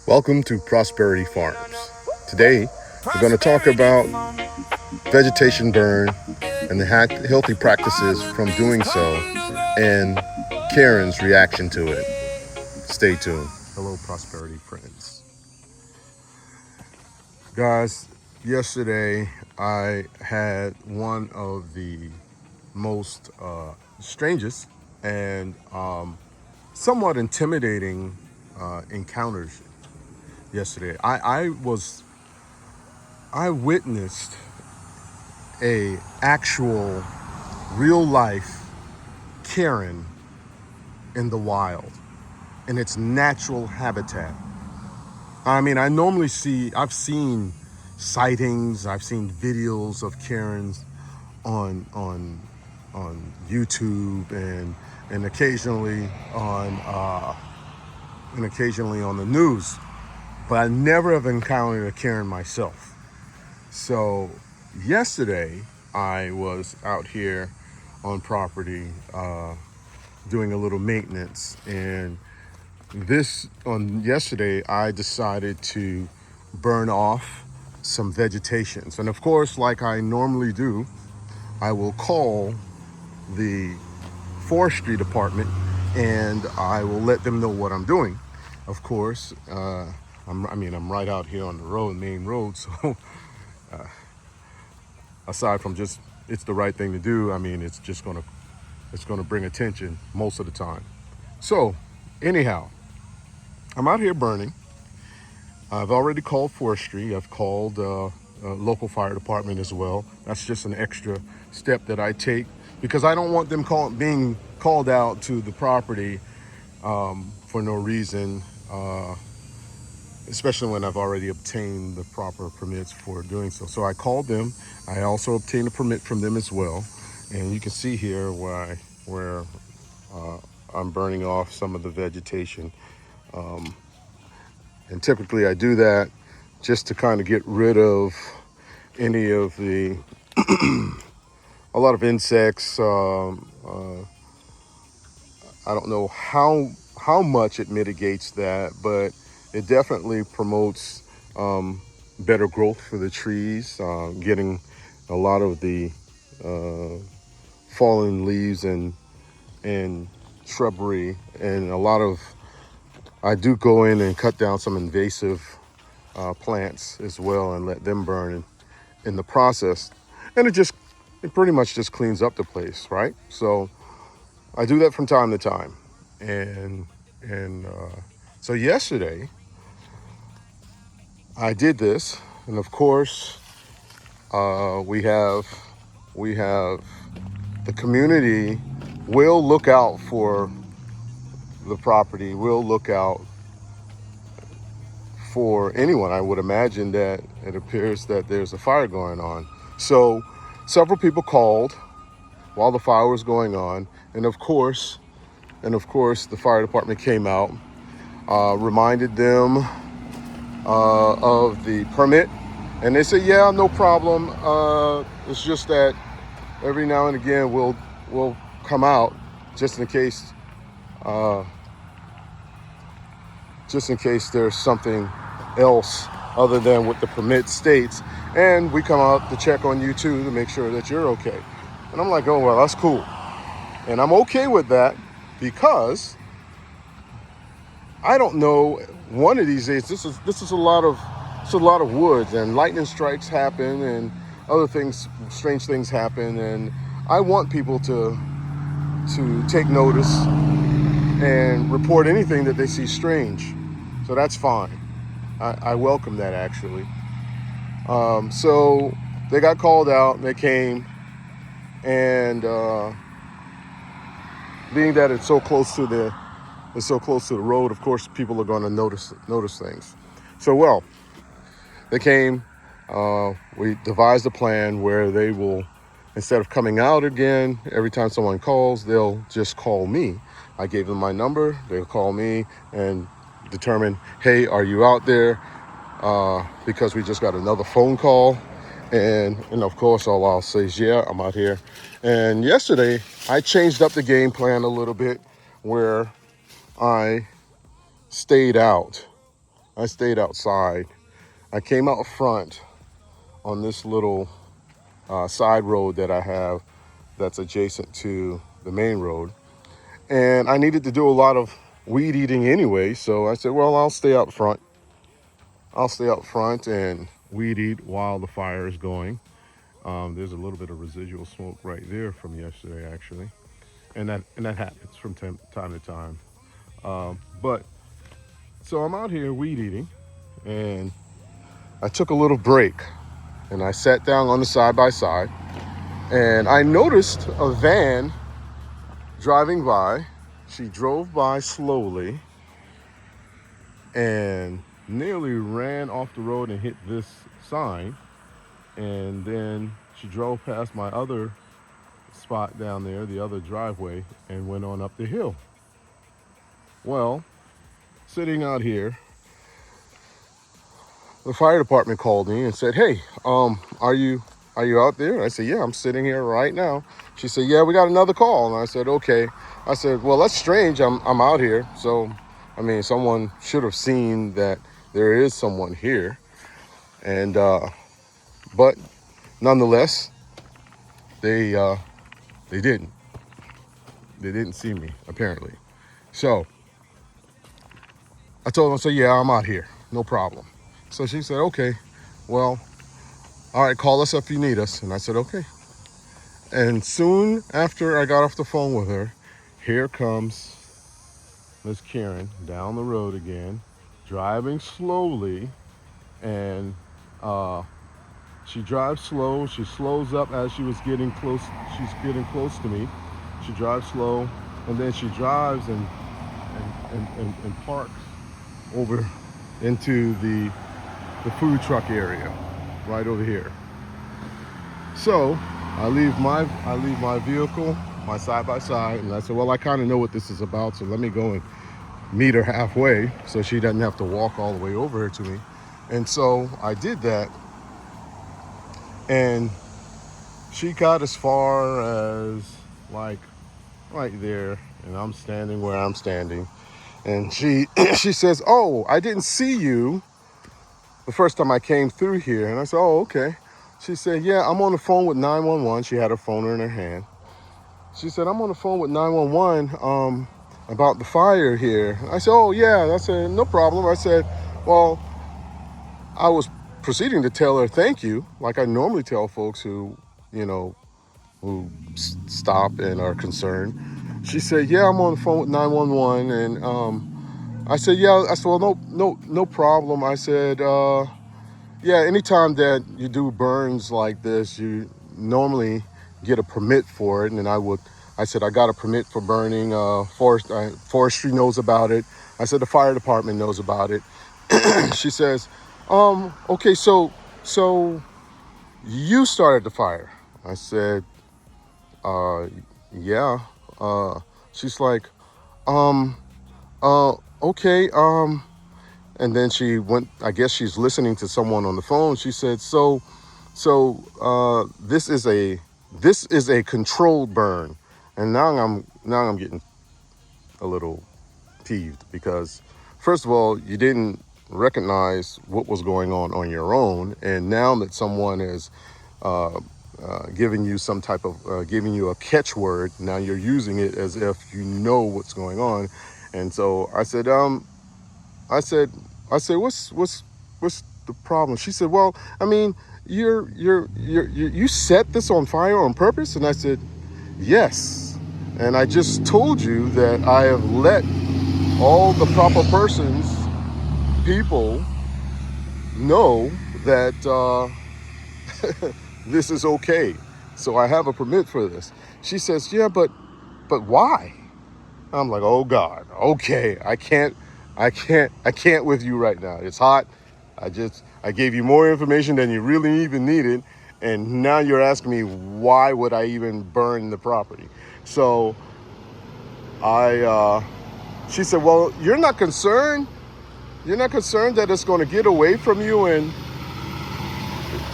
Welcome to Prosperity Farms. Today, we're going to talk about vegetation burn and the healthy practices from doing so and Karen's reaction to it. Stay tuned. Hello, Prosperity friends. Guys, yesterday I had one of the most strangest and somewhat intimidating encounters yesterday. I witnessed a actual real life Karen in the wild in its natural habitat. I mean, I've seen sightings, I've seen videos of Karens on YouTube and occasionally on the news, but I never have encountered a Karen myself. So yesterday I was out here on property doing a little maintenance, and yesterday I decided to burn off some vegetations. And of course, like I normally do, I will call the Forestry department and I will let them know what I'm doing. Of course, I'm right out here on the main road, so aside from just it's the right thing to do, I mean, it's gonna bring attention most of the time. So anyhow, I'm out here burning. I've already called Forestry. I've called local fire department as well. That's just an extra step that I take because I don't want them being called out to the property for no reason, especially when I've already obtained the proper permits for doing so. So I called them. I also obtained a permit from them as well. And you can see here where I'm burning off some of the vegetation. And typically I do that just to kind of get rid of any of a lot of insects. I don't know how much it mitigates that, but it definitely promotes better growth for the trees, getting a lot of the fallen leaves and shrubbery, and I do go in and cut down some invasive plants as well and let them burn in the process. And it pretty much just cleans up the place, right? So I do that from time to time. And so yesterday I did this, and of course we have the community will look out for the property, will look out for anyone. I would imagine that it appears that there's a fire going on. So several people called while the fire was going on, and of course the fire department came out, reminded them of the permit, and they said, yeah, no problem. It's just that every now and again we'll come out just in case there's something else other than what the permit states, and we come out to check on you too to make sure that you're okay. And I'm like, oh well, that's cool, and I'm okay with that because I don't know, one of these days this is a lot of woods, and lightning strikes happen and other things, strange things happen, and I want people to take notice and report anything that they see strange. So that's fine. I welcome that, actually. So they got called out and they came, and being that it's so close to the road, of course people are going to notice things. So they came. We devised a plan where they will, instead of coming out again every time someone calls, they'll just call me. I gave them my number. They'll call me and determine, hey, are you out there? Because we just got another phone call, and of course all I'll say is, yeah, I'm out here. And yesterday I changed up the game plan a little bit, where I stayed out. I stayed outside. I came out front on this little side road that I have that's adjacent to the main road. And I needed to do a lot of weed eating anyway. So I said, well, I'll stay out front. I'll stay out front and weed eat while the fire is going. There's a little bit of residual smoke right there from yesterday, actually. And that happens from time to time. But so I'm out here weed eating, and I took a little break, and I sat down on the side by side, and I noticed a van driving by. She drove by slowly and nearly ran off the road and hit this sign. And then she drove past my other spot down there, the other driveway, and went on up the hill. Well, sitting out here, the fire department called me and said, hey, are you out there? I said, yeah, I'm sitting here right now. She said, yeah, we got another call. And I said, okay. I said, well, that's strange. I'm out here. So, I mean, someone should have seen that there is someone here. And, but nonetheless, they didn't. They didn't see me, apparently. So I told them, so yeah, I'm out here. No problem. So she said, okay, well, all right, call us if you need us. And I said, okay. And soon after I got off the phone with her, here comes Miss Karen down the road again, driving slowly. And she drives slow. She slows up as she was getting close. She's getting close to me. She drives slow, and then she drives and parks over into the food truck area right over here. So I leave my vehicle, my side by side, and I said, well, I kind of know what this is about, so let me go and meet her halfway so she doesn't have to walk all the way over here to me. And so I did that, and she got as far as like right there, and I'm standing where I'm standing. And she says, oh, I didn't see you the first time I came through here. And I said, oh, okay. She said, yeah, I'm on the phone with 911. She had her phone in her hand. She said, I'm on the phone with 911 about the fire here. I said, oh, yeah. I said, no problem. I said, well, I was proceeding to tell her thank you, like I normally tell folks who stop and are concerned. She said, yeah, I'm on the phone with 911. And I said, yeah. I said, well, no problem. I said, yeah, anytime that you do burns like this, you normally get a permit for it. And I said, I got a permit for burning. Forestry knows about it. I said, the fire department knows about it. She says, okay, so you started the fire. I said, yeah. She's like, okay. And then she went, I guess she's listening to someone on the phone. She said, so this is a controlled burn. And now I'm getting a little peeved because first of all, you didn't recognize what was going on your own. And now that someone is, giving you some type of, giving you a catchword, now you're using it as if you know what's going on. And so I said, what's the problem? She said, well, I mean, you set this on fire on purpose? And I said, yes. And I just told you that I have let all the proper people know that this is okay. So I have a permit for this. She says, yeah, but why? I'm like, oh God, okay, I can't with you right now. It's hot. I gave you more information than you really even needed, and now you're asking me why would I even burn the property? So she said, well, you're not concerned that it's going to get away from you, and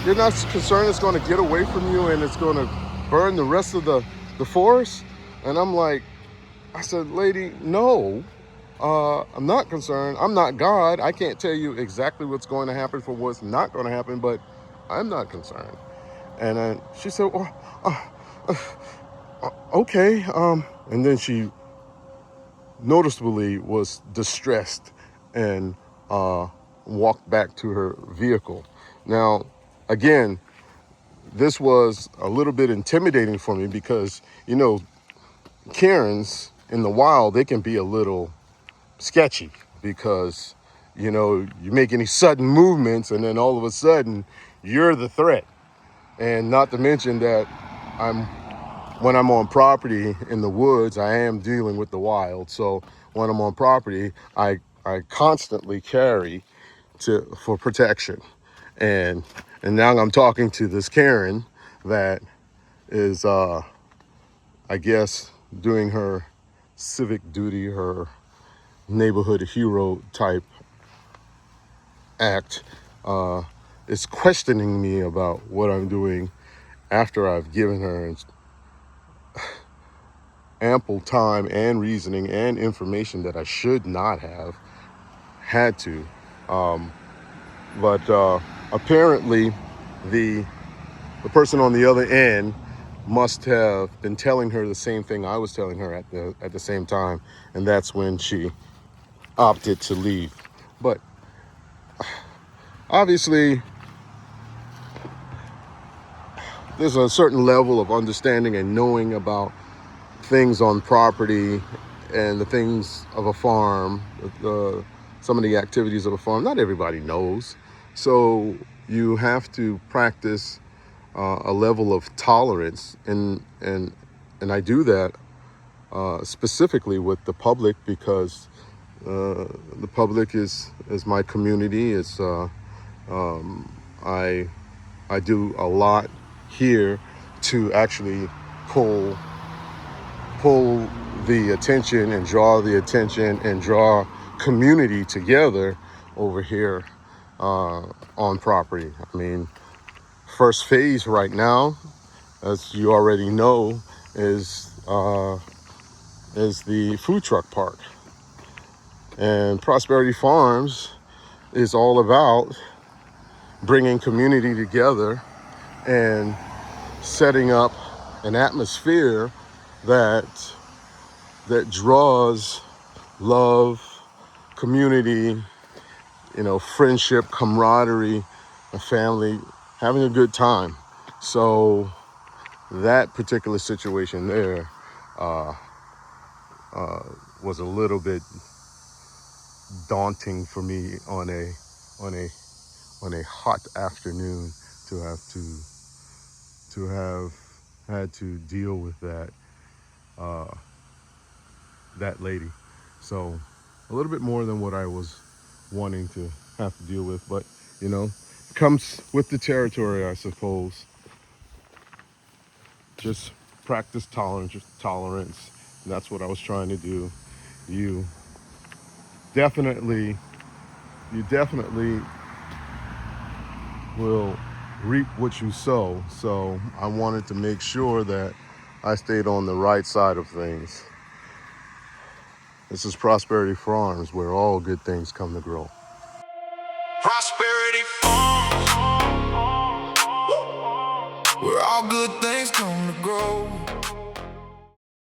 you're not concerned it's going to get away from you and it's going to burn the rest of the forest? And I'm like, I said, lady, no, I'm not concerned. I'm not God. I can't tell you exactly what's going to happen for what's not going to happen, but I'm not concerned. And then she said, well, okay. And then she noticeably was distressed and walked back to her vehicle. Now, again, this was a little bit intimidating for me because, you know, Karens in the wild, they can be a little sketchy because, you know, you make any sudden movements and then all of a sudden you're the threat. And not to mention that when I'm on property in the woods, I am dealing with the wild. So when I'm on property, I constantly carry for protection. And now I'm talking to this Karen that is I guess doing her civic duty, her neighborhood hero type act, is questioning me about what I'm doing after I've given her ample time and reasoning and information that I should not have had to. But apparently the person on the other end must have been telling her the same thing I was telling her at the same time, and that's when she opted to leave. But obviously there's a certain level of understanding and knowing about things on property and the things of a farm, some of the activities of a farm. Not everybody knows, so you have to practice a level of tolerance, and I do that specifically with the public because the public is my community. It's I do a lot here to actually pull the attention and draw the attention and draw community together over here on property. I mean, first phase right now, as you already know, is the food truck park. And Prosperity Farms is all about bringing community together and setting up an atmosphere that draws love, community, you know, friendship, camaraderie, a family, having a good time. So that particular situation there was a little bit daunting for me on a hot afternoon to have had to deal with that lady. So a little bit more than what I was wanting to have to deal with, but you know, it comes with the territory, I suppose. Just practice tolerance. And that's what I was trying to do. You definitely will reap what you sow. So I wanted to make sure that I stayed on the right side of things. This is Prosperity Farms, where all good things come to grow. Prosperity Farms, where all good things come to grow.